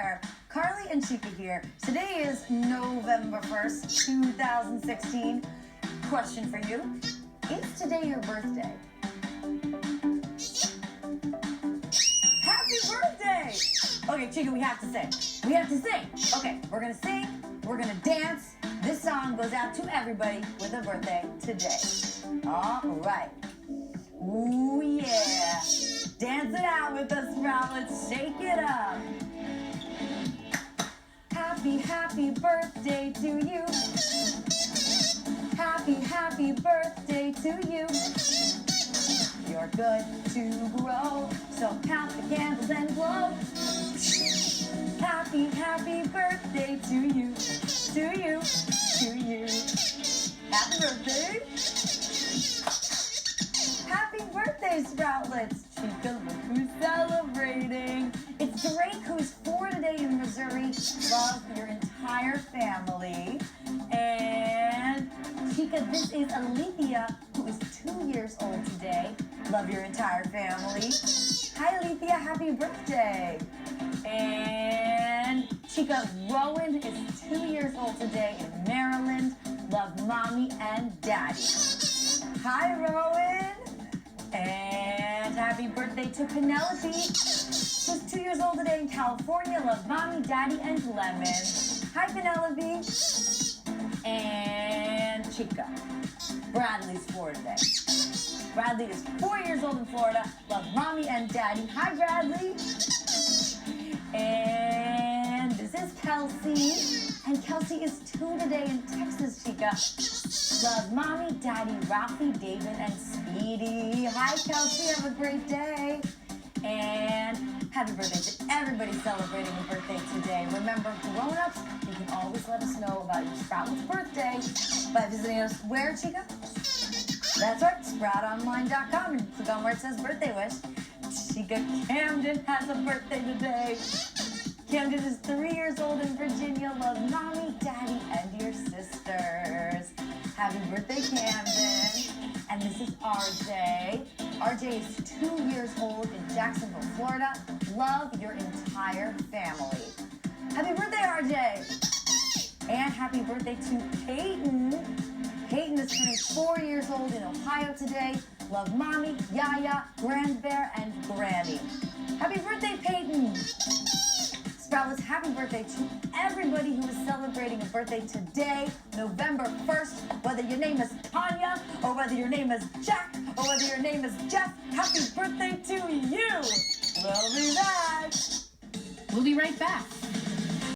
there. Carly and Chica here. Today is November 1st, 2016. Question for you. Is today your birthday? Happy birthday! Okay, Chica, we have to sing. We have to sing. Okay, we're gonna sing. We're gonna dance. This song goes out to everybody with a birthday today. All right. Ooh, yeah. Dance it out with us, Sprout. Let's shake it up. Happy birthday to you. Happy birthday to you. You're good to grow, so count the candles and blow. Happy birthday to you. To you. To you. Happy birthday. Happy birthday, Sproutlets! Chica, look who's celebrating. It's Drake, who's 4 today in Missouri. Love your entire family. And Chica, this is Alethea, who is 2 years old today. Love your entire family. Hi, Alethea, happy birthday. And Chica, Rowan is 2 years old today in Maryland. Love mommy and daddy. Hi, Rowan. And happy birthday to Penelope, who's 2 years old today in California. Love mommy, daddy, and lemon. Hi, Penelope. And Chica. Bradley's 4 today. Bradley is 4 years old in Florida. Love mommy and daddy. Hi, Bradley. And this is Kelsey. And Kelsey is 2 today in Texas, Chica. Love mommy, daddy, Ralphie, David, and Speedy. Hi, Kelsey. Have a great day. And happy birthday to everybody celebrating a birthday today. Remember, grown-ups, you can always let us know about your Sproutlet's birthday by visiting us where, Chica? That's right, sproutonline.com, and click on where it says birthday wish. Chica, Camden has a birthday today. Camden is 3 years old in Virginia. Love mommy, daddy, and your sisters. Happy birthday, Camden. And this is RJ. RJ is 2 years old in Jacksonville, Florida. Love your entire family. Happy birthday, RJ. And happy birthday to Peyton. Peyton is turning 4 years old in Ohio today. Love mommy, Yaya, Grand Bear, and Granny. Happy birthday, Peyton. Sproutlets, happy birthday to everybody who is celebrating a birthday today, November 1st. Whether your name is Tanya, or whether your name is Jack, or whether your name is Jeff, happy birthday to you. We'll be back. We'll be right back.